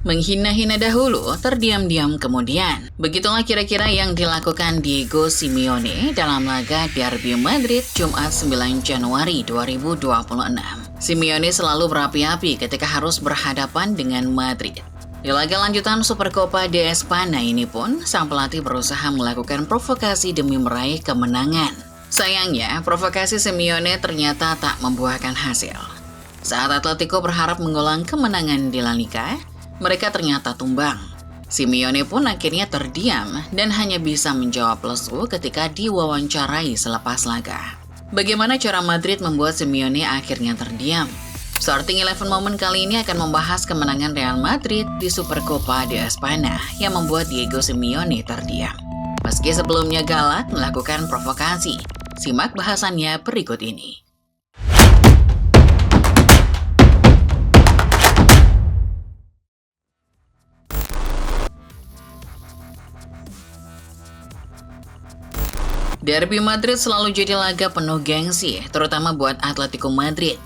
Menghina-hina dahulu, terdiam-diam kemudian. Begitulah kira-kira yang dilakukan Diego Simeone dalam laga Derby Madrid Jumat 9 Januari 2026. Simeone selalu berapi-api ketika harus berhadapan dengan Madrid. Di laga lanjutan Supercopa de España ini pun, sang pelatih berusaha melakukan provokasi demi meraih kemenangan. Sayangnya, provokasi Simeone ternyata tak membuahkan hasil. Saat Atletico berharap mengulang kemenangan di La Liga, mereka ternyata tumbang. Simeone pun akhirnya terdiam dan hanya bisa menjawab lesu ketika diwawancarai selepas laga. Bagaimana cara Madrid membuat Simeone akhirnya terdiam? Starting 11 Moment kali ini akan membahas kemenangan Real Madrid di Supercopa de España yang membuat Diego Simeone terdiam. Meski sebelumnya galak melakukan provokasi, simak bahasannya berikut ini. Derby Madrid selalu jadi laga penuh gengsi, terutama buat Atletico Madrid.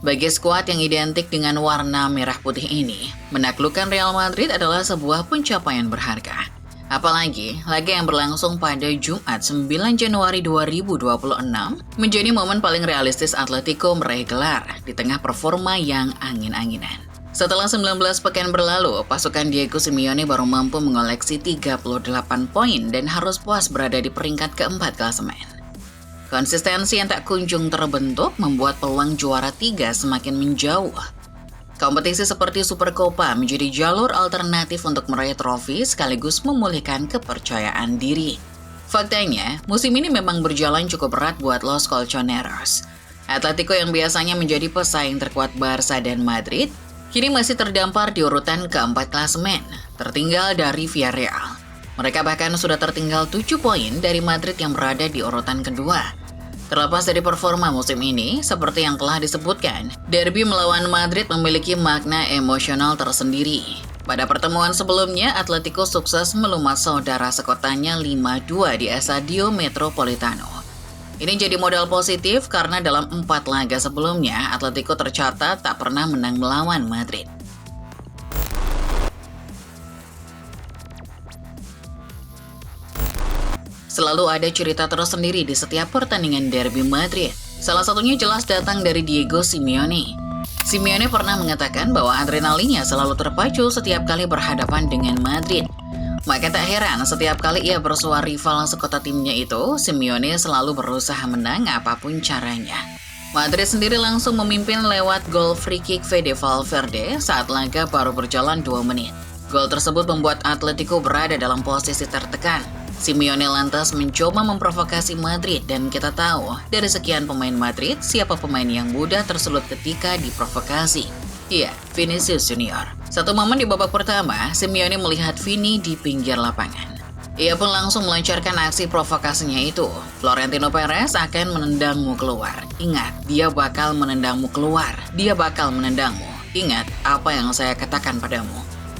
Bagi skuad yang identik dengan warna merah putih ini, menaklukkan Real Madrid adalah sebuah pencapaian berharga. Apalagi, laga yang berlangsung pada Jumat 9 Januari 2026 menjadi momen paling realistis Atletico meraih gelar di tengah performa yang angin-anginan. Setelah 19 pekan berlalu, pasukan Diego Simeone baru mampu mengoleksi 38 poin dan harus puas berada di peringkat keempat klasemen. Konsistensi yang tak kunjung terbentuk membuat peluang juara 3 semakin menjauh. Kompetisi seperti Supercopa menjadi jalur alternatif untuk meraih trofi sekaligus memulihkan kepercayaan diri. Faktanya, musim ini memang berjalan cukup berat buat Los Colchoneros. Atletico yang biasanya menjadi pesaing terkuat Barca dan Madrid, kini masih terdampar di urutan keempat klasemen, tertinggal dari Villarreal. Mereka bahkan sudah tertinggal 7 poin dari Madrid yang berada di urutan kedua. Terlepas dari performa musim ini, seperti yang telah disebutkan, derby melawan Madrid memiliki makna emosional tersendiri. Pada pertemuan sebelumnya, Atletico sukses melumat saudara sekotanya 5-2 di Estadio Metropolitano. Ini jadi modal positif karena dalam 4 laga sebelumnya, Atletico tercatat tak pernah menang melawan Madrid. Selalu ada cerita tersendiri di setiap pertandingan Derby Madrid. Salah satunya jelas datang dari Diego Simeone. Simeone pernah mengatakan bahwa adrenalinnya selalu terpacu setiap kali berhadapan dengan Madrid. Maka tak heran setiap kali ia bersuara rival sekota timnya itu, Simeone selalu berusaha menang apapun caranya. Madrid sendiri langsung memimpin lewat gol free kick Fede Valverde saat laga baru berjalan 2 menit. Gol tersebut membuat Atletico berada dalam posisi tertekan. Simeone lantas mencoba memprovokasi Madrid dan kita tahu dari sekian pemain Madrid siapa pemain yang mudah tersulut ketika diprovokasi. Iya, Vinicius Junior. Satu momen di babak pertama, Simeone melihat Vini di pinggir lapangan. Ia pun langsung melancarkan aksi provokasinya itu. Florentino Perez akan menendangmu keluar. Ingat, dia bakal menendangmu keluar. Dia bakal menendangmu. Ingat apa yang saya katakan padamu,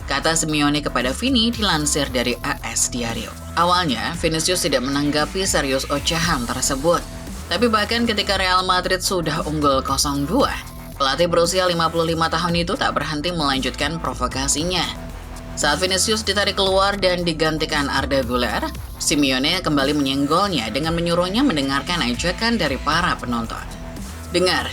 kata Simeone kepada Vini dilansir dari AS Diario. Awalnya, Vinicius tidak menanggapi serius ocehan tersebut. Tapi bahkan ketika Real Madrid sudah unggul 0-2, pelatih berusia 55 tahun itu tak berhenti melanjutkan provokasinya. Saat Vinicius ditarik keluar dan digantikan Arda Güler, Simeone kembali menyenggolnya dengan menyuruhnya mendengarkan ajakan dari para penonton. Dengar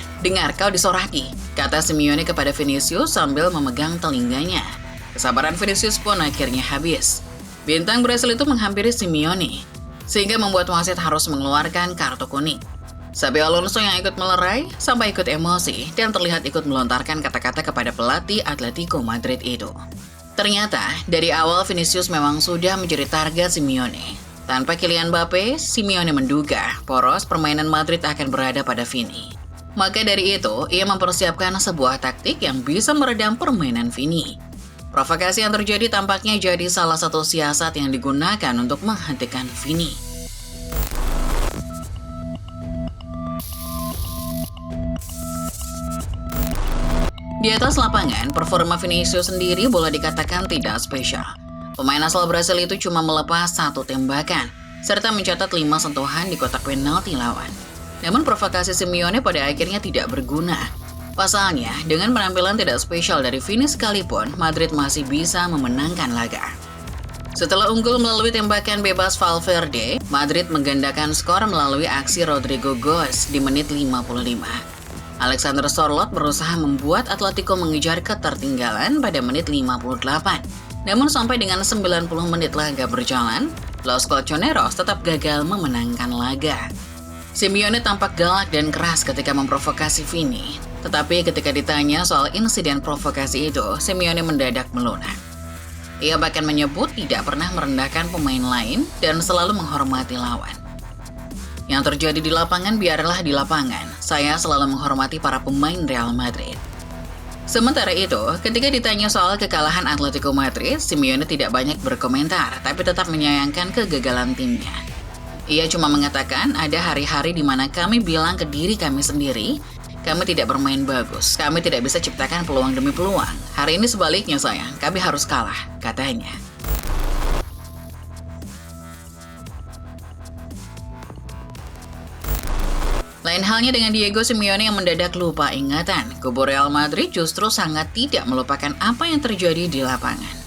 kau disoraki, kata Simeone kepada Vinicius sambil memegang telinganya. Kesabaran Vinicius pun akhirnya habis. Bintang Brasil itu menghampiri Simeone, sehingga membuat wasit harus mengeluarkan kartu kuning. Xabi Alonso yang ikut melerai, sampai ikut emosi, dan terlihat ikut melontarkan kata-kata kepada pelatih Atletico Madrid itu. Ternyata, dari awal Vinicius memang sudah menjadi target Simeone. Tanpa Kylian Mbappe, Simeone menduga poros permainan Madrid akan berada pada Vini. Maka dari itu, ia mempersiapkan sebuah taktik yang bisa meredam permainan Vini. Provokasi yang terjadi tampaknya jadi salah satu siasat yang digunakan untuk menghentikan Vini. Di atas lapangan, performa Vinicius sendiri boleh dikatakan tidak spesial. Pemain asal Brasil itu cuma melepas 1 tembakan, serta mencatat 5 sentuhan di kotak penalti lawan. Namun provokasi Simeone pada akhirnya tidak berguna. Pasalnya, dengan penampilan tidak spesial dari Vini sekalipun, Madrid masih bisa memenangkan laga. Setelah unggul melalui tembakan bebas Valverde, Madrid menggandakan skor melalui aksi Rodrigo Goes di menit 55. Alexander Sorloth berusaha membuat Atletico mengejar ketertinggalan pada menit 58. Namun sampai dengan 90 menit laga berjalan, Los Colchoneros tetap gagal memenangkan laga. Simeone tampak galak dan keras ketika memprovokasi Vini. Tetapi ketika ditanya soal insiden provokasi itu, Simeone mendadak melunak. Ia bahkan menyebut tidak pernah merendahkan pemain lain dan selalu menghormati lawan. Yang terjadi di lapangan biarlah di lapangan. Saya selalu menghormati para pemain Real Madrid. Sementara itu, ketika ditanya soal kekalahan Atletico Madrid, Simeone tidak banyak berkomentar, tapi tetap menyayangkan kegagalan timnya. Ia cuma mengatakan ada hari-hari di mana kami bilang ke diri kami sendiri, kami tidak bermain bagus, kami tidak bisa ciptakan peluang demi peluang. Hari ini sebaliknya sayang, kami harus kalah, katanya. Lain halnya dengan Diego Simeone yang mendadak lupa ingatan, kubu Real Madrid justru sangat tidak melupakan apa yang terjadi di lapangan.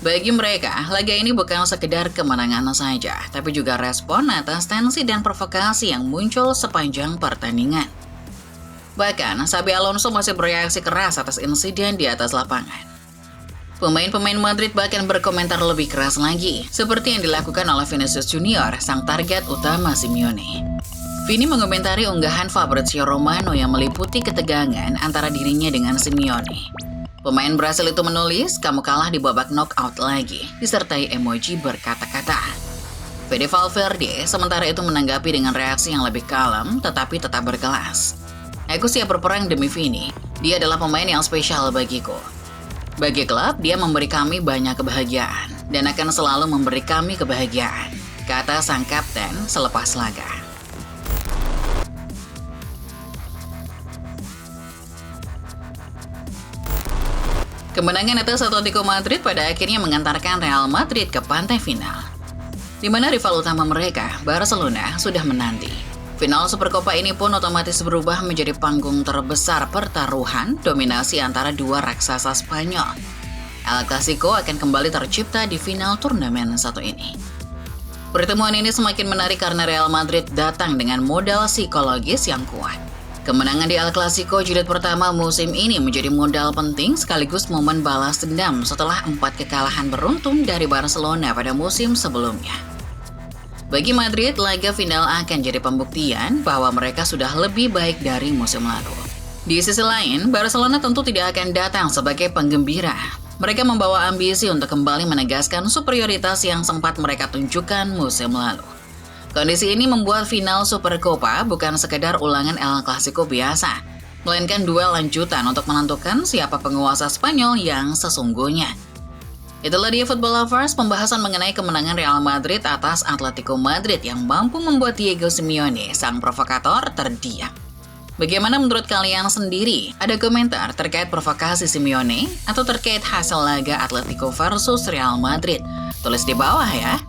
Bagi mereka, laga ini bukan sekedar kemenangan saja, tapi juga respon atas tensi dan provokasi yang muncul sepanjang pertandingan. Bahkan, Xabi Alonso masih bereaksi keras atas insiden di atas lapangan. Pemain-pemain Madrid bahkan berkomentar lebih keras lagi, seperti yang dilakukan oleh Vinicius Junior, sang target utama Simeone. Vini mengomentari unggahan Fabrizio Romano yang meliputi ketegangan antara dirinya dengan Simeone. Pemain Brasil itu menulis, kamu kalah di babak knockout lagi, disertai emoji berkata-kata. Fede Valverde sementara itu menanggapi dengan reaksi yang lebih kalem, tetapi tetap berkelas. Aku siap berperang demi Vini, dia adalah pemain yang spesial bagiku. Bagi klub, dia memberi kami banyak kebahagiaan, dan akan selalu memberi kami kebahagiaan, kata sang kapten selepas laga. Kemenangan atas Atletico Madrid pada akhirnya mengantarkan Real Madrid ke pantai final, di mana rival utama mereka, Barcelona, sudah menanti. Final Supercopa ini pun otomatis berubah menjadi panggung terbesar pertaruhan dominasi antara dua raksasa Spanyol. El Clasico akan kembali tercipta di final turnamen satu ini. Pertemuan ini semakin menarik karena Real Madrid datang dengan modal psikologis yang kuat. Kemenangan di El Clasico jilid pertama musim ini menjadi modal penting sekaligus momen balas dendam setelah 4 kekalahan beruntun dari Barcelona pada musim sebelumnya. Bagi Madrid, laga final akan jadi pembuktian bahwa mereka sudah lebih baik dari musim lalu. Di sisi lain, Barcelona tentu tidak akan datang sebagai penggembira. Mereka membawa ambisi untuk kembali menegaskan superioritas yang sempat mereka tunjukkan musim lalu. Kondisi ini membuat final Supercopa bukan sekedar ulangan El Clasico biasa, melainkan duel lanjutan untuk menentukan siapa penguasa Spanyol yang sesungguhnya. Itulah dia Football Lovers, pembahasan mengenai kemenangan Real Madrid atas Atletico Madrid yang mampu membuat Diego Simeone, sang provokator, terdiam. Bagaimana menurut kalian sendiri? Ada komentar terkait provokasi Simeone atau terkait hasil laga Atletico versus Real Madrid? Tulis di bawah ya.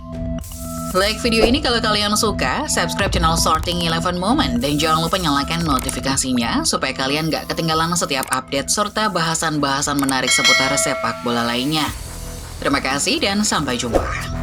Like video ini kalau kalian suka, subscribe channel Sorting 11 Moment, dan jangan lupa nyalakan notifikasinya supaya kalian gak ketinggalan setiap update serta bahasan-bahasan menarik seputar sepak bola lainnya. Terima kasih dan sampai jumpa.